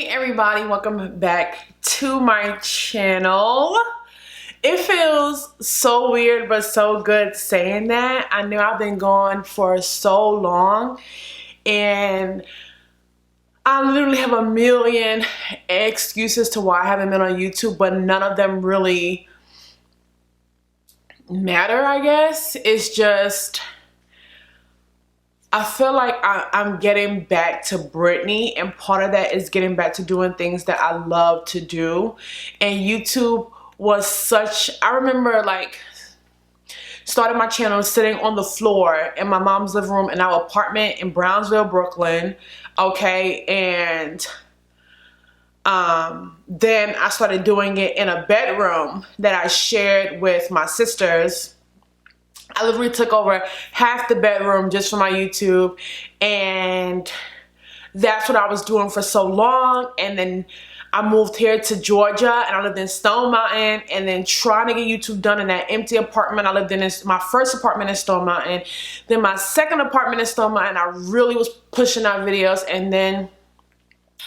Hey everybody, welcome back to my channel. It feels so weird but so good saying that. I know I've been gone for so long and I literally have a million excuses to why I haven't been on YouTube, but none of them really matter, I guess. It's just I feel like I'm getting back to Brittany, and part of that is getting back to doing things that I love to do. And YouTube was such, I remember like starting my channel sitting on the floor in my mom's living room in our apartment in Brownsville, Brooklyn. Okay, and then I started doing it in a bedroom that I shared with my sisters. I literally took over half the bedroom just for my YouTube, and that's what I was doing for so long. And then I moved here to Georgia and I lived in Stone Mountain, and then trying to get YouTube done in that empty apartment I lived in, my first apartment in Stone Mountain, then my second apartment in Stone Mountain. I really was pushing out videos, and then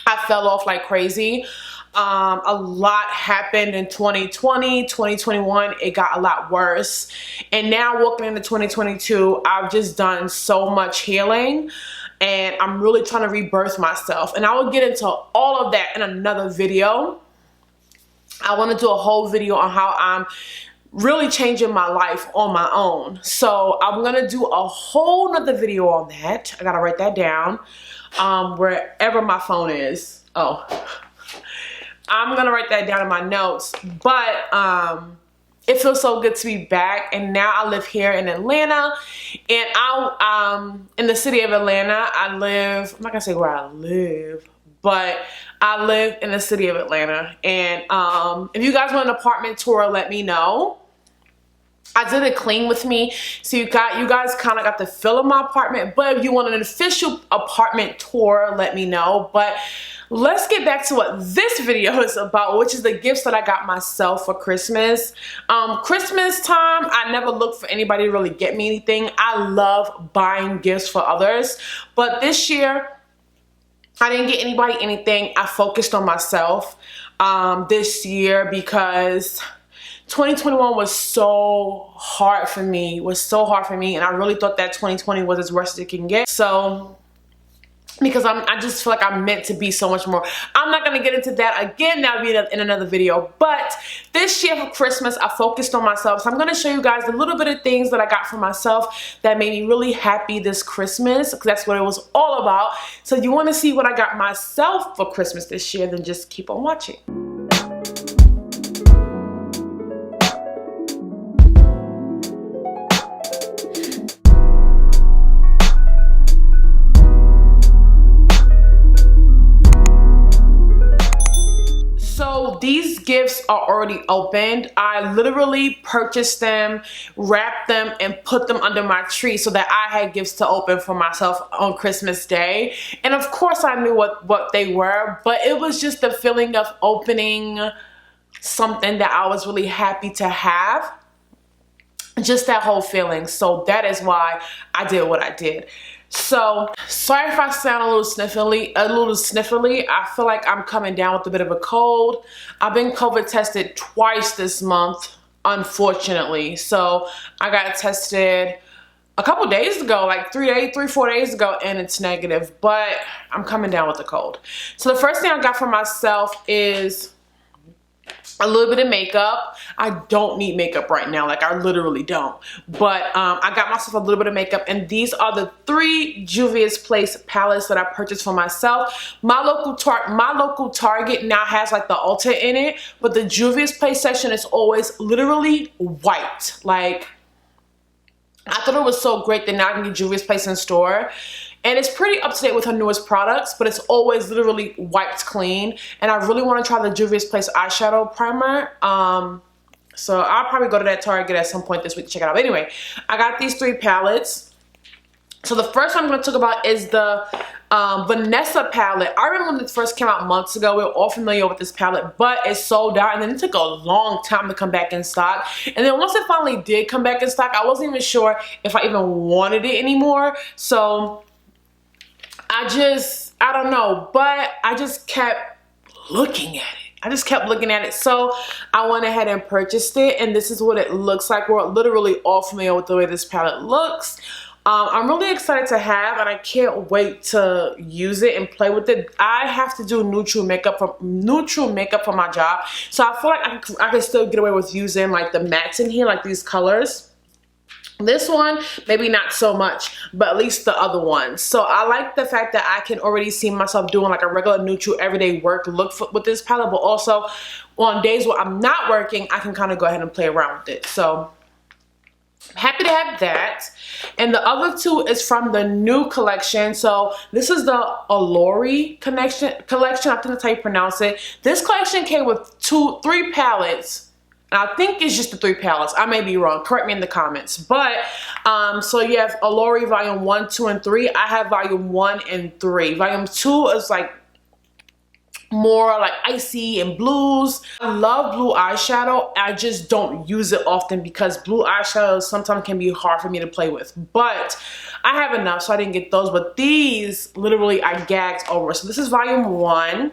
I fell off like crazy. A lot happened in 2020, 2021, it got a lot worse. And now walking into 2022, I've just done so much healing and I'm really trying to rebirth myself. And I will get into all of that in another video. I want to do a whole video on how I'm really changing my life on my own. So I'm going to do a whole nother video on that. I got to write that down wherever my phone is. Oh. I'm gonna write that down in my notes, but it feels so good to be back. And now I live here in Atlanta, and I in the city of Atlanta. I'm not gonna say where I live, but I live in the city of Atlanta. And if you guys want an apartment tour, let me know. I did a clean with me, so you guys kind of got the feel of my apartment. But if you want an official apartment tour, let me know. But let's get back to what this video is about, which is the gifts that I got myself for Christmas. Christmas time, I never look for anybody to really get me anything. I love buying gifts for others, but this year I didn't get anybody anything. I focused on myself this year because 2021 was so hard for me, and I really thought that 2020 was as worst as it can get. So because I just feel like I'm meant to be so much more. I'm not gonna get into that again. That'll be in another video. But this year for Christmas, I focused on myself. So I'm gonna show you guys a little bit of things that I got for myself that made me really happy this Christmas, because that's what it was all about. So if you wanna see what I got myself for Christmas this year, then just keep on watching. These gifts are already opened. I literally purchased them, wrapped them, and put them under my tree so that I had gifts to open for myself on Christmas Day. And of course I knew what they were, but it was just the feeling of opening something that I was really happy to have. Just that whole feeling. So that is why I did what I did. So sorry if I sound a little sniffly. I feel like I'm coming down with a bit of a cold. I've been COVID tested twice this month, unfortunately. So I got tested a couple days ago, like 4 days ago, and it's negative, but I'm coming down with the cold. So the first thing I got for myself is a little bit of makeup. I don't need makeup right now, like I literally don't. But I got myself a little bit of makeup, and these are the 3 Juvia's Place palettes that I purchased for myself. My local Target now has like the Ulta in it, but the Juvia's Place section is always literally white. Like, I thought it was so great that now I can get Juvia's Place in store. And it's pretty up to date with her newest products, but it's always literally wiped clean. And I really want to try the Juvia's Place eyeshadow primer. So I'll probably go to that Target at some point this week to check it out. But anyway, I got these 3 palettes. So the first one I'm going to talk about is the Vanessa palette. I remember when it first came out months ago. We were all familiar with this palette, but it sold out, and then it took a long time to come back in stock. And then once it finally did come back in stock, I wasn't even sure if I even wanted it anymore. So I don't know, but I just kept looking at it. I just kept looking at it. So I went ahead and purchased it, and this is what it looks like. We're literally all familiar with the way this palette looks. I'm really excited to have, and I can't wait to use it and play with it. I have to do neutral makeup for my job, so I feel like I can still get away with using like the mattes in here, like these colors. This one, maybe not so much, but at least the other ones. So I like the fact that I can already see myself doing like a regular neutral everyday work look with this palette, but also on days where I'm not working, I can kind of go ahead and play around with it. So happy to have that. And the other two is from the new collection. So this is the Allure collection. I think that's how you pronounce it. This collection came with 3 palettes. I think it's just the 3 palettes. I may be wrong. Correct me in the comments. But, so you have Allure Volume 1, 2, and 3. I have Volume 1 and 3. Volume 2 is like more like icy and blues. I love blue eyeshadow. I just don't use it often because blue eyeshadow sometimes can be hard for me to play with. But I have enough, so I didn't get those. But these, literally, I gagged over. So this is Volume 1.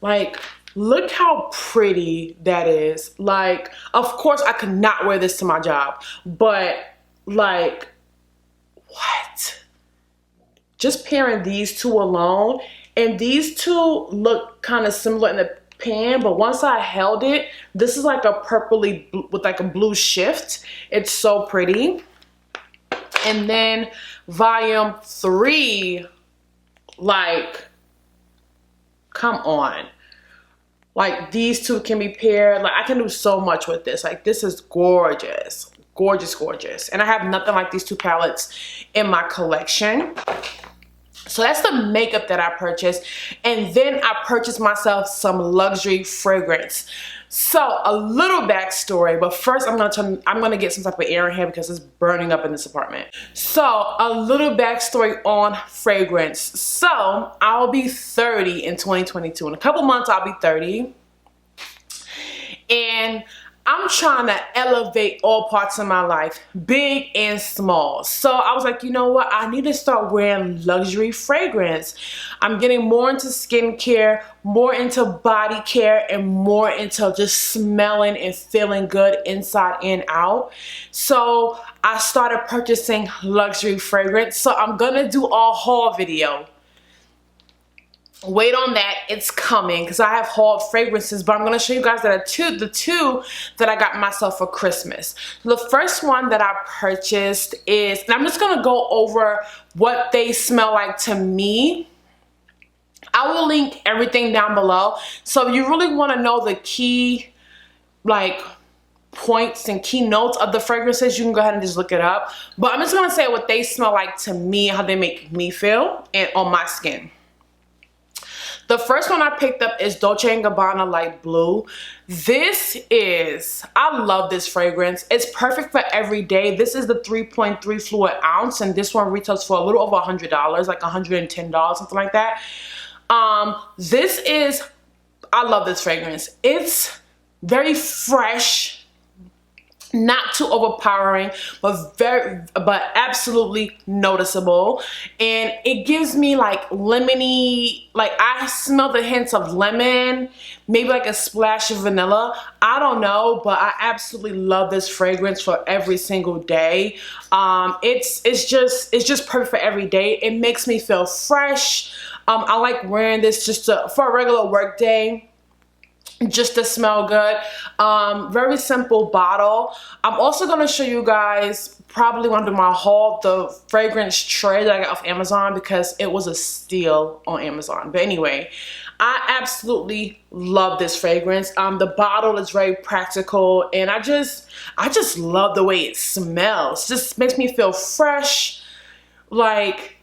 Like, look how pretty that is. Like, of course I could not wear this to my job, but like, what? Just pairing these two alone, and these two look kind of similar in the pan, but once I held it, this is like a purpley with like a blue shift. It's so pretty. And then Volume 3, like, come on. Like, these two can be paired. Like, I can do so much with this. Like, this is gorgeous. Gorgeous, gorgeous. And I have nothing like these 2 palettes in my collection. So that's the makeup that I purchased. And then I purchased myself some luxury fragrance. So a little backstory, but first I'm gonna get some type of air in here because it's burning up in this apartment. So a little backstory on fragrance. So I'll be 30 in 2022. In a couple months I'll be 30. And I'm trying to elevate all parts of my life, big and small. So I was like, you know what? I need to start wearing luxury fragrance. I'm getting more into skincare, more into body care, and more into just smelling and feeling good inside and out. So I started purchasing luxury fragrance. So I'm gonna do a haul video. Wait on that, it's coming because I have hauled fragrances, but I'm going to show you guys that the two that I got myself for Christmas. The first one that I purchased is, and I'm just going to go over what they smell like to me. I will link everything down below. So if you really want to know the key, like, points and keynotes of the fragrances, you can go ahead and just look it up. But I'm just going to say what they smell like to me, how they make me feel and on my skin. The first one I picked up is Dolce & Gabbana Light Blue. I love this fragrance. It's perfect for every day. This is the 3.3 fluid ounce, and this one retails for a little over $100, like $110, something like that. I love this fragrance. It's very fresh. Not too overpowering, but absolutely noticeable. And it gives me like lemony, like I smell the hints of lemon, maybe like a splash of vanilla. I don't know, but I absolutely love this fragrance for every single day. It's just perfect for every day. It makes me feel fresh. I like wearing this just for a regular work day, just to smell good. Very simple bottle. I'm also going to show you guys, probably when I do my haul, the fragrance tray that I got off Amazon because it was a steal on Amazon. But anyway, I absolutely love this fragrance. The bottle is very practical, and I just love the way it smells. Just makes me feel fresh. Like,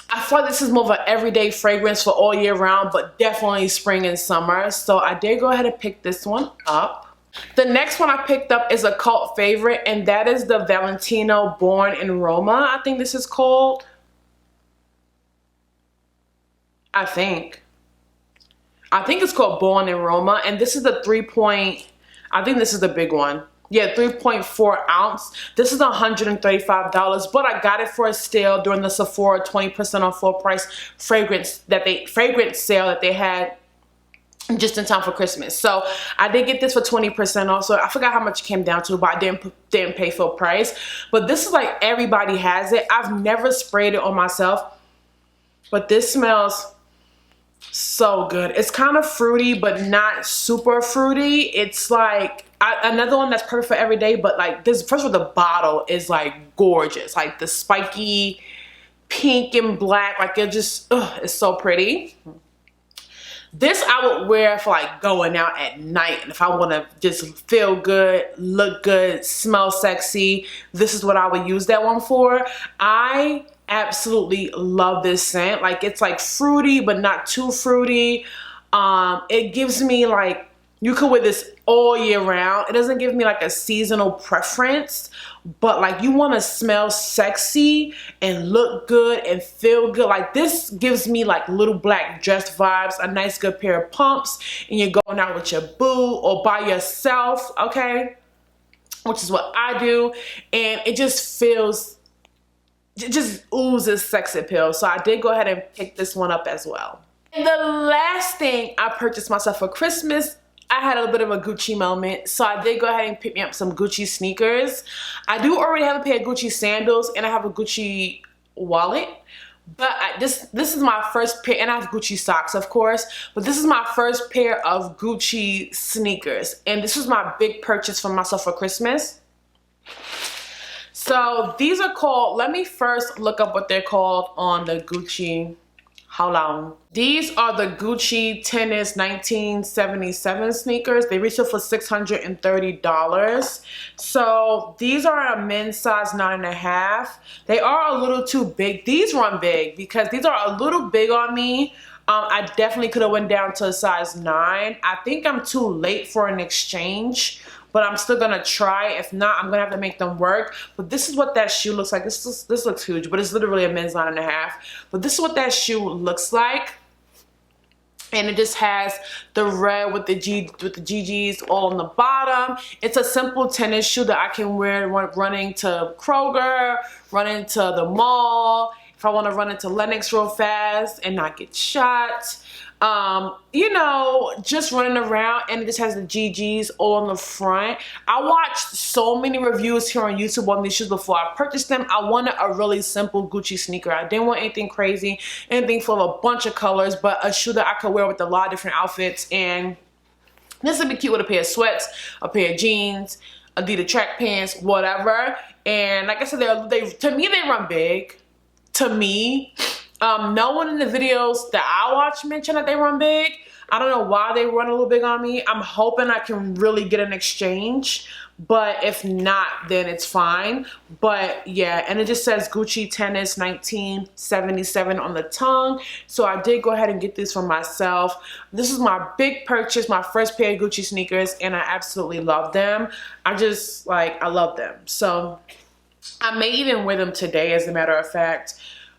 I feel like this is more of an everyday fragrance for all year round, but definitely spring and summer. So I did go ahead and pick this one up. The next one I picked up is a cult favorite, and that is the Valentino Born in Roma. I think this is called. I think it's called Born in Roma, and this is the 3 point. I think this is the big one. Yeah, 3.4 ounce. This is $135, but I got it for a sale during the Sephora 20% off full price fragrance sale that they had just in time for Christmas. So I did get this for 20% off. So I forgot how much it came down to, but I didn't pay full price. But this is like everybody has it. I've never sprayed it on myself, but this smells so good. It's kind of fruity, but not super fruity. It's like another one that's perfect for every day, but like this, first of all, the bottle is like gorgeous. Like the spiky pink and black, like it just, it's so pretty. This I would wear for like going out at night, and if I want to just feel good, look good, smell sexy, this is what I would use that one for. I absolutely love this scent. Like it's like fruity but not too fruity. It gives me like, you could wear this all year round. It doesn't give me like a seasonal preference, but like you want to smell sexy and look good and feel good. Like this gives me like little black dress vibes, a nice good pair of pumps, and you're going out with your boo or by yourself, okay? Which is what I do, and it just feels, it just oozes sex appeal. So I did go ahead and pick this one up as well. And the last thing I purchased myself for Christmas, I had a bit of a Gucci moment, so I did go ahead and pick me up some Gucci sneakers. I do already have a pair of Gucci sandals, and I have a Gucci wallet, but this is my first pair, and I have Gucci socks, of course, but this is my first pair of Gucci sneakers, and this was my big purchase for myself for Christmas. So these are called, let me first look up what they're called on the Gucci. How long? These are the Gucci Tennis 1977 sneakers. They retail for $630. So these are a men's size 9.5. They are a little too big. These run big because these are a little big on me. I definitely could have went down to a size 9. I think I'm too late for an exchange, but I'm still gonna try. If not, I'm gonna have to make them work. But this is what that shoe looks like. This looks huge, but it's literally a men's 9.5. But this is what that shoe looks like. And it just has the red with the GGs all on the bottom. It's a simple tennis shoe that I can wear running to Kroger, running to the mall, if I want to run into Lenox real fast and not get shot. You know, just running around, and it just has the GGs all on the front. I watched so many reviews here on YouTube on these shoes before I purchased them. I wanted a really simple Gucci sneaker. I didn't want anything crazy, anything full of a bunch of colors, but a shoe that I could wear with a lot of different outfits. And this would be cute with a pair of sweats, a pair of jeans, Adidas track pants, whatever. And like I said, to me, they run big. To me, no one in the videos that I watch mentioned that they run big. I don't know why they run a little big on me. I'm hoping I can really get an exchange, but if not, then it's fine. But yeah, and it just says Gucci Tennis 1977 on the tongue. So I did go ahead and get this for myself. This is my big purchase, my first pair of Gucci sneakers, and I absolutely love them. I love them. So I may even wear them today, as a matter of fact,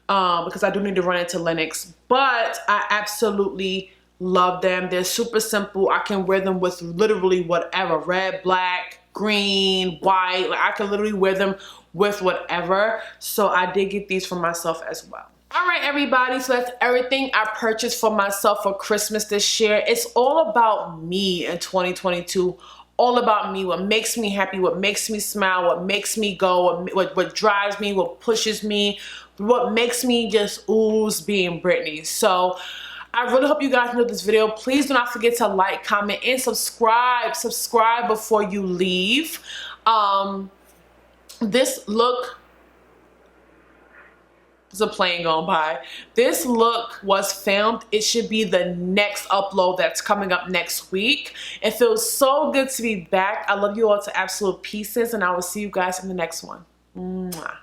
because I do need to run into Lenox. But I absolutely love them. They're super simple. I can wear them with literally whatever. Red, black, green, white. Like I can literally wear them with whatever. So I did get these for myself as well. Alright everybody, so that's everything I purchased for myself for Christmas this year. It's all about me in 2022. All about me, what makes me happy, what makes me smile, what makes me go, what drives me, what pushes me, what makes me just ooze being Brittany. So I really hope you guys enjoyed this video. Please do not forget to like, comment, and subscribe. Subscribe before you leave. This look, there's a plane going by. This look was filmed. It should be the next upload that's coming up next week. It feels so good to be back. I love you all to absolute pieces, and I will see you guys in the next one. Mwah.